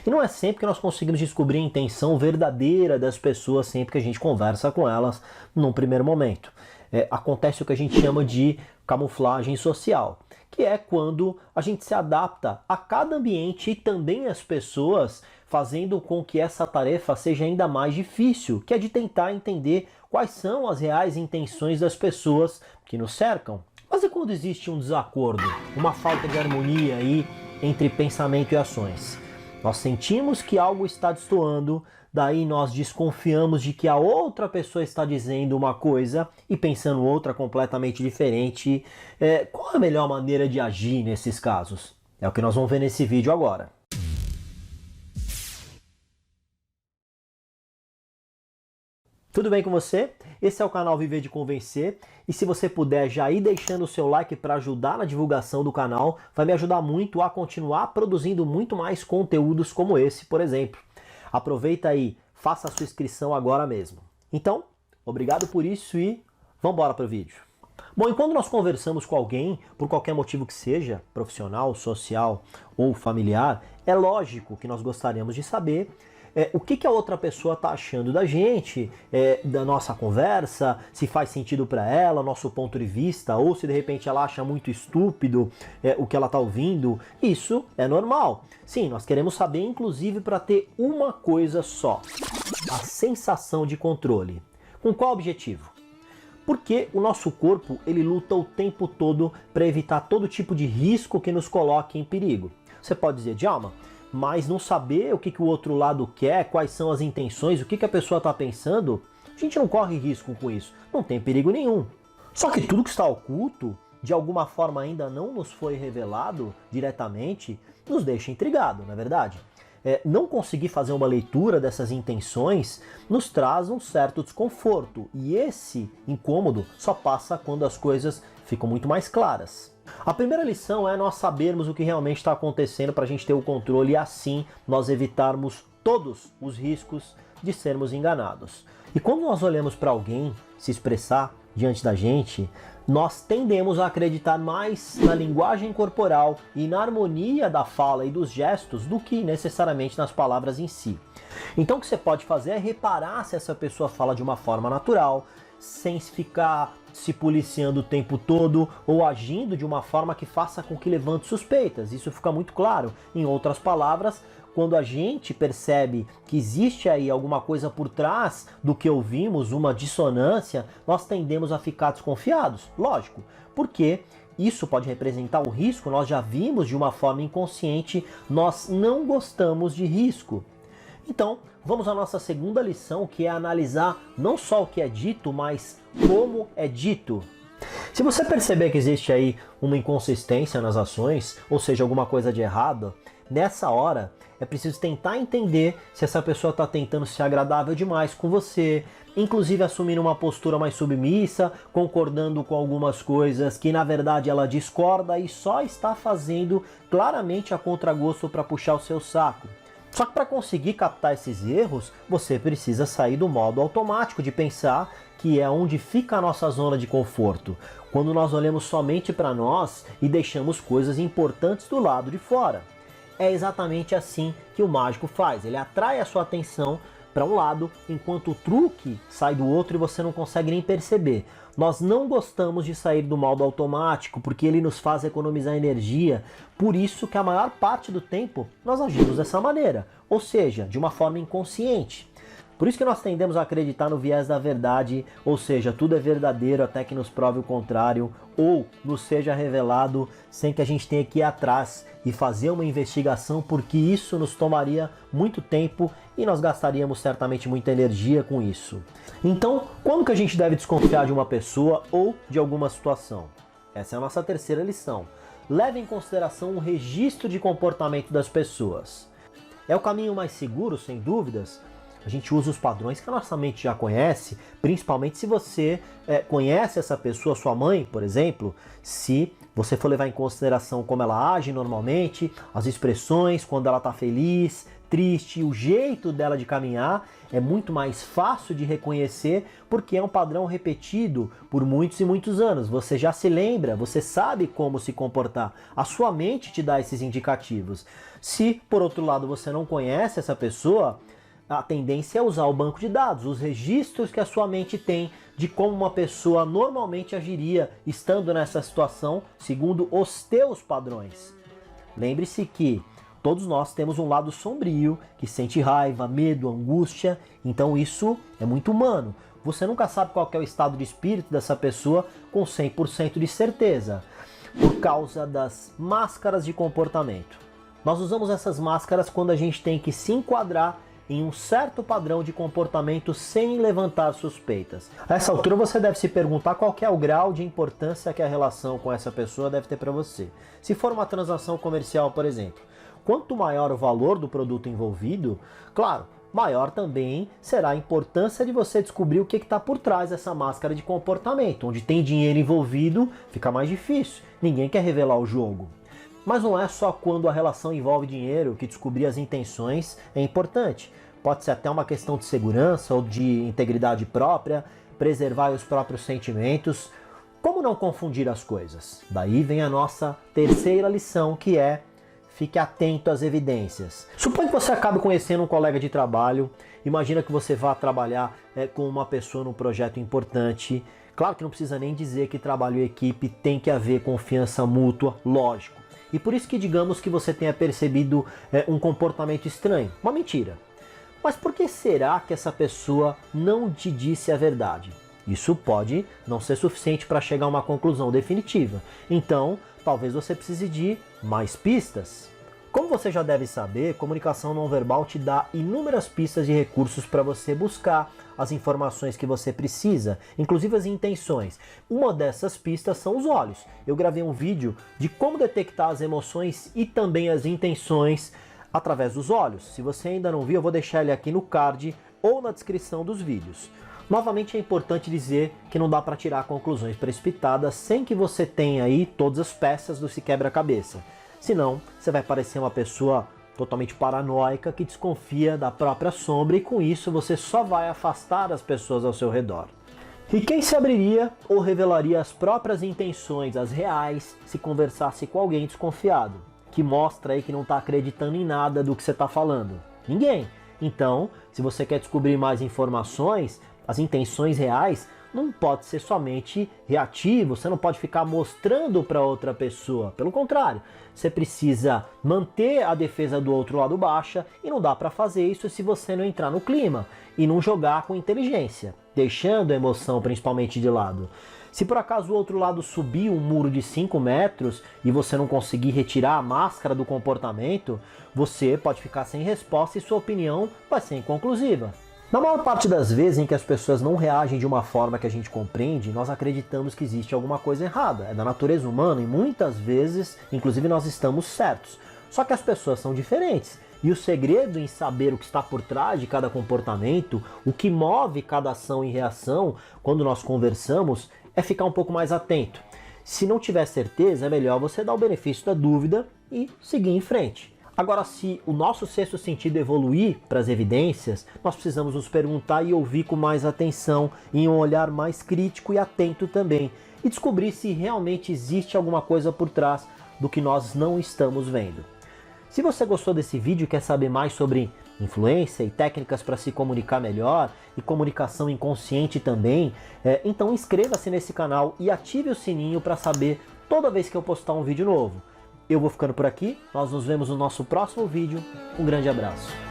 E não é sempre que nós conseguimos descobrir a intenção verdadeira das pessoas sempre que a gente conversa com elas num primeiro momento. Acontece o que a gente chama de camuflagem social, que é quando a gente se adapta a cada ambiente e também às pessoas, fazendo com que essa tarefa seja ainda mais difícil, que é de tentar entender quais são as reais intenções das pessoas que nos cercam. Mas e quando existe um desacordo, uma falta de harmonia aí entre pensamento e ações? Nós sentimos que algo está destoando, daí nós desconfiamos de que a outra pessoa está dizendo uma coisa e pensando outra completamente diferente. Qual é a melhor maneira de agir nesses casos? É o que nós vamos ver nesse vídeo agora. Tudo bem com você? Esse é o canal Viver de Convencer e se você puder já ir deixando o seu like para ajudar na divulgação do canal, vai me ajudar muito a continuar produzindo muito mais conteúdos como esse, por exemplo. Aproveita aí, faça a sua inscrição agora mesmo. Então, obrigado por isso e vamos embora para o vídeo. Bom, e quando nós conversamos com alguém, por qualquer motivo que seja, profissional, social ou familiar, é lógico que nós gostaríamos de saber o que a outra pessoa está achando da gente, da nossa conversa, se faz sentido para ela, nosso ponto de vista, ou se de repente ela acha muito estúpido o que ela está ouvindo. Isso é normal. Sim, nós queremos saber, inclusive, para ter uma coisa só: a sensação de controle. Com qual objetivo? Porque o nosso corpo ele luta o tempo todo para evitar todo tipo de risco que nos coloque em perigo. Você pode dizer, Djalma, mas não saber o que o outro lado quer, quais são as intenções, o que a pessoa está pensando, a gente não corre risco com isso, não tem perigo nenhum. Só que tudo que está oculto, de alguma forma ainda não nos foi revelado diretamente, nos deixa intrigado, não é verdade? Não conseguir fazer uma leitura dessas intenções nos traz um certo desconforto, e esse incômodo só passa quando as coisas ficam muito mais claras. A primeira lição é nós sabermos o que realmente está acontecendo para a gente ter o controle e assim nós evitarmos todos os riscos de sermos enganados. E quando nós olhamos para alguém se expressar diante da gente, nós tendemos a acreditar mais na linguagem corporal e na harmonia da fala e dos gestos do que necessariamente nas palavras em si. Então o que você pode fazer é reparar se essa pessoa fala de uma forma natural, sem ficar se policiando o tempo todo ou agindo de uma forma que faça com que levante suspeitas. Isso fica muito claro. Em outras palavras, quando a gente percebe que existe aí alguma coisa por trás do que ouvimos, uma dissonância, nós tendemos a ficar desconfiados. Lógico, porque isso pode representar um risco, nós já vimos de uma forma inconsciente, nós não gostamos de risco. Então, vamos à nossa segunda lição, que é analisar não só o que é dito, mas como é dito. Se você perceber que existe aí uma inconsistência nas ações, ou seja, alguma coisa de errado, nessa hora é preciso tentar entender se essa pessoa está tentando ser agradável demais com você, inclusive assumindo uma postura mais submissa, concordando com algumas coisas que na verdade ela discorda e só está fazendo claramente a contragosto para puxar o seu saco. Só que para conseguir captar esses erros, você precisa sair do modo automático de pensar, que é onde fica a nossa zona de conforto, quando nós olhamos somente para nós e deixamos coisas importantes do lado de fora. É exatamente assim que o mágico faz, ele atrai a sua atenção para um lado, enquanto o truque sai do outro e você não consegue nem perceber. Nós não gostamos de sair do modo automático, porque ele nos faz economizar energia, por isso que a maior parte do tempo nós agimos dessa maneira, ou seja, de uma forma inconsciente. Por isso que nós tendemos a acreditar no viés da verdade, ou seja, tudo é verdadeiro até que nos prove o contrário, ou nos seja revelado sem que a gente tenha que ir atrás e fazer uma investigação, porque isso nos tomaria muito tempo e nós gastaríamos certamente muita energia com isso. Então, quando que a gente deve desconfiar de uma pessoa ou de alguma situação? Essa é a nossa terceira lição. Leve em consideração o registro de comportamento das pessoas. É o caminho mais seguro, sem dúvidas, A gente usa os padrões que a nossa mente já conhece, principalmente se você conhece essa pessoa, sua mãe, por exemplo, se você for levar em consideração como ela age normalmente, as expressões, quando ela está feliz, triste, o jeito dela de caminhar, é muito mais fácil de reconhecer porque é um padrão repetido por muitos e muitos anos. Você já se lembra, você sabe como se comportar. A sua mente te dá esses indicativos. Se, por outro lado, você não conhece essa pessoa, a tendência é usar o banco de dados, os registros que a sua mente tem de como uma pessoa normalmente agiria estando nessa situação segundo os teus padrões. Lembre-se que todos nós temos um lado sombrio, que sente raiva, medo, angústia, então isso é muito humano. Você nunca sabe qual que é o estado de espírito dessa pessoa com 100% de certeza, por causa das máscaras de comportamento. Nós usamos essas máscaras quando a gente tem que se enquadrar em um certo padrão de comportamento sem levantar suspeitas. A essa altura você deve se perguntar qual que é o grau de importância que a relação com essa pessoa deve ter para você. Se for uma transação comercial, por exemplo, quanto maior o valor do produto envolvido, claro, maior também será a importância de você descobrir o que está por trás dessa máscara de comportamento. Onde tem dinheiro envolvido, fica mais difícil. Ninguém quer revelar o jogo. Mas não é só quando a relação envolve dinheiro que descobrir as intenções é importante. Pode ser até uma questão de segurança ou de integridade própria, preservar os próprios sentimentos. Como não confundir as coisas? Daí vem a nossa terceira lição, que é: fique atento às evidências. Suponha que você acabe conhecendo um colega de trabalho, imagina que você vá trabalhar com uma pessoa num projeto importante. Claro que não precisa nem dizer que trabalho em equipe tem que haver confiança mútua, lógico. E por isso que digamos que você tenha percebido um comportamento estranho, uma mentira. Mas por que será que essa pessoa não te disse a verdade? Isso pode não ser suficiente para chegar a uma conclusão definitiva. Então, talvez você precise de mais pistas. Como você já deve saber, comunicação não verbal te dá inúmeras pistas e recursos para você buscar as informações que você precisa, inclusive as intenções. Uma dessas pistas são os olhos. Eu gravei um vídeo de como detectar as emoções e também as intenções através dos olhos. Se você ainda não viu, eu vou deixar ele aqui no card ou na descrição dos vídeos. Novamente é importante dizer que não dá para tirar conclusões precipitadas sem que você tenha aí todas as peças do quebra-cabeça. Senão, você vai parecer uma pessoa totalmente paranoica que desconfia da própria sombra e com isso você só vai afastar as pessoas ao seu redor. E quem se abriria ou revelaria as próprias intenções, as reais, se conversasse com alguém desconfiado, que mostra aí que não está acreditando em nada do que você está falando? Ninguém. Então, se você quer descobrir mais informações, as intenções reais, não pode ser somente reativo, você não pode ficar mostrando para outra pessoa. Pelo contrário, você precisa manter a defesa do outro lado baixa e não dá para fazer isso se você não entrar no clima e não jogar com inteligência, deixando a emoção principalmente de lado. Se por acaso o outro lado subir um muro de 5 metros e você não conseguir retirar a máscara do comportamento, você pode ficar sem resposta e sua opinião vai ser inconclusiva. Na maior parte das vezes em que as pessoas não reagem de uma forma que a gente compreende, nós acreditamos que existe alguma coisa errada. É da natureza humana e muitas vezes, inclusive, nós estamos certos. Só que as pessoas são diferentes. E o segredo em saber o que está por trás de cada comportamento, o que move cada ação e reação quando nós conversamos, é ficar um pouco mais atento. Se não tiver certeza, é melhor você dar o benefício da dúvida e seguir em frente. Agora, se o nosso sexto sentido evoluir para as evidências, nós precisamos nos perguntar e ouvir com mais atenção, em um olhar mais crítico e atento também, e descobrir se realmente existe alguma coisa por trás do que nós não estamos vendo. Se você gostou desse vídeo e quer saber mais sobre influência e técnicas para se comunicar melhor e comunicação inconsciente também, então inscreva-se nesse canal e ative o sininho para saber toda vez que eu postar um vídeo novo. Eu vou ficando por aqui, nós nos vemos no nosso próximo vídeo. Um grande abraço.